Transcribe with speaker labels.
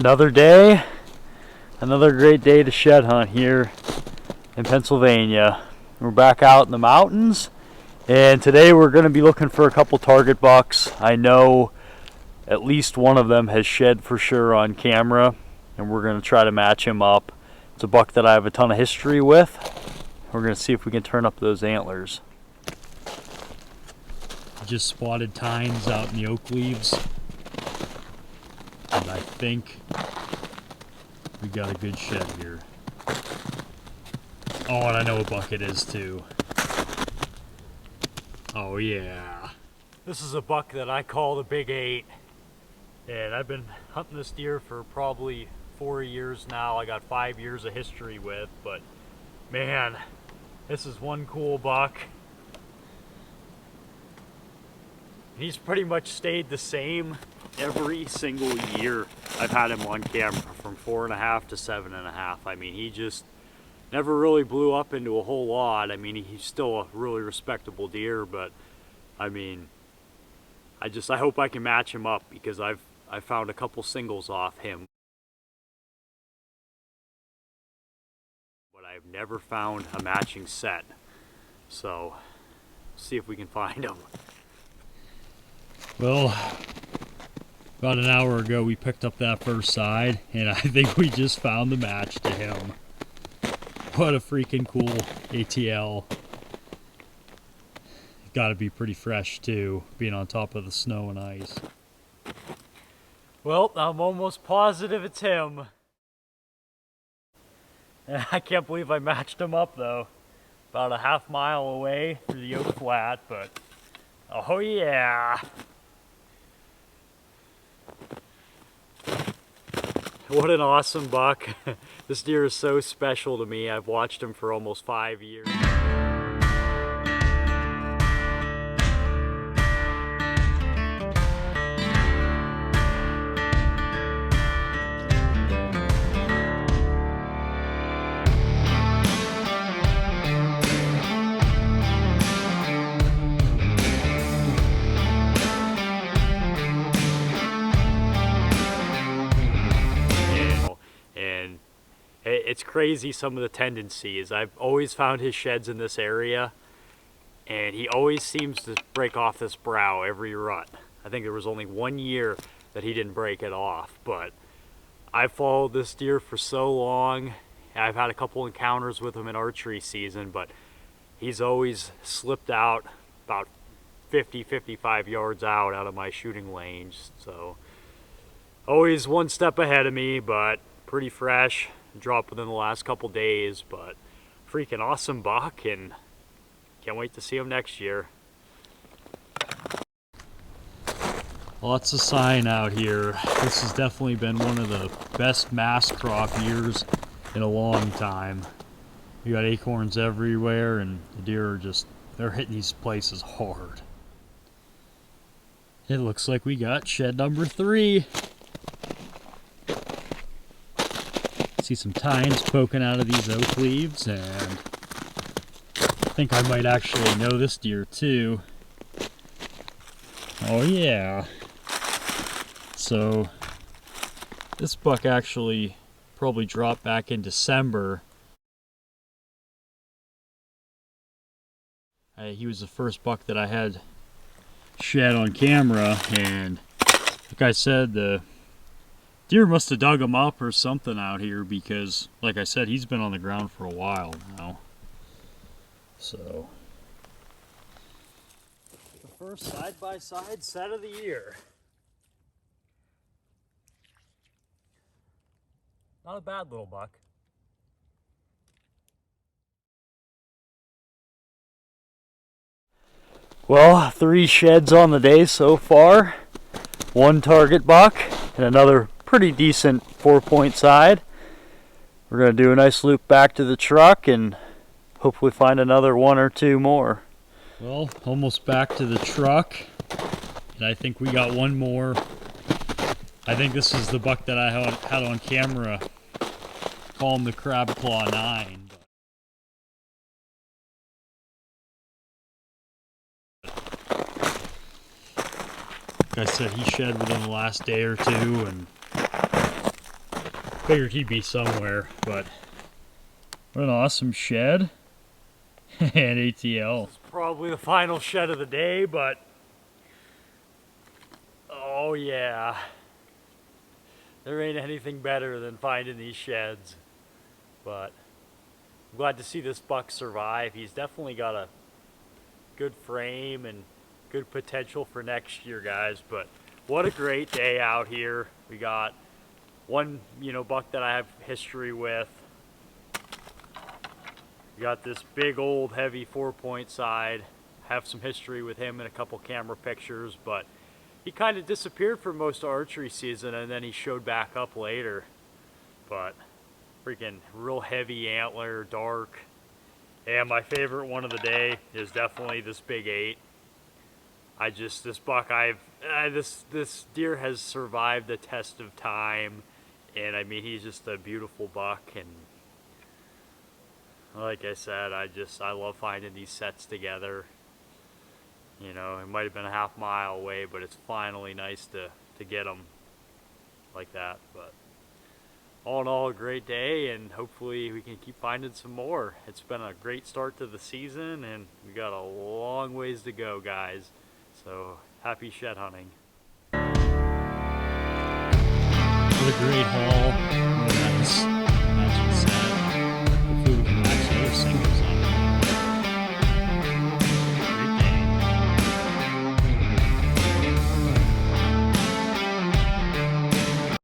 Speaker 1: Another day, another great day to shed hunt here in Pennsylvania. We're back out in the mountains, and today we're going to be looking for a couple target bucks. I know at least one of them has shed for sure on camera, and we're going to try to match him up. It's a buck that I have a ton of history with. We're going to see if we can turn up those antlers. Just spotted tines out in the oak leaves, and I think we got a good shed here. Oh, and I know what buck it is too. Oh yeah. This is a buck that I call the Big 8. And I've been hunting this deer for probably 4 years now. I got 5 years of history with, but man, this is one cool buck. He's pretty much stayed the same every single year I've had him on camera, from 4.5 to 7.5. I mean, he just never really blew up into a whole lot. I mean, he's still a really respectable deer, but I mean, I hope I can match him up, because I found a couple singles off him, but I've never found a matching set. So, see if we can find them. Well, about an hour ago we picked up that first side, and I think we just found the match to him. What a freaking cool ATL. Gotta be pretty fresh too, being on top of the snow and ice. Well, I'm almost positive it's him. I can't believe I matched him up though. About a half mile away through the oak flat, but oh yeah. What an awesome buck. This deer is so special to me. I've watched him for almost 5 years. It's crazy some of the tendencies. I've always found his sheds in this area, and he always seems to break off this brow every rut. I think there was only 1 year that he didn't break it off, but I've followed this deer for so long. I've had a couple encounters with him in archery season, but he's always slipped out about 50-55 yards out of my shooting range. So always one step ahead of me, but pretty fresh. Dropped within the last couple days, but freaking awesome buck, and can't wait to see him next year. Lots of sign out here. This has definitely been one of the best mass crop years in a long time. You got acorns everywhere, and the deer are they're hitting these places hard. It looks like we got shed number 3. See some tines poking out of these oak leaves, and I think I might actually know this deer too. Oh yeah. So this buck actually probably dropped back in December. He was the first buck that I had shed on camera, and like I said, the deer must have dug him up or something out here, because like I said, he's been on the ground for a while now. So the first side-by-side set of the year. Not a bad little buck. Well, 3 sheds on the day so far. 1 target buck and another pretty decent 4-point side. We're going to do a nice loop back to the truck and hopefully find another 1 or 2 more. Well, almost back to the truck, and I think we got 1 more. I think this is the buck that I had on camera. Call him the Crab Claw 9. Like I said, he shed within the last day or two, and Figured he'd be somewhere, but what an awesome shed. And ATL. This is probably the final shed of the day, but oh yeah. There ain't anything better than finding these sheds. But I'm glad to see this buck survive. He's definitely got a good frame and good potential for next year, guys. But what a great day out here. We got one, buck that I have history with. We got this big old heavy 4-point side. Have some history with him in a couple camera pictures, but he kind of disappeared for most of archery season and then he showed back up later. But freaking real heavy antler, dark. And my favorite one of the day is definitely this big 8. This buck, this deer has survived the test of time, and I mean, he's just a beautiful buck, and like I said, I love finding these sets together. It might have been a half mile away, but it's finally nice to get them like that. But all in all, a great day, and hopefully we can keep finding some more. It's been a great start to the season, and we got a long ways to go, guys. So happy shed hunting. What a great haul. What a nice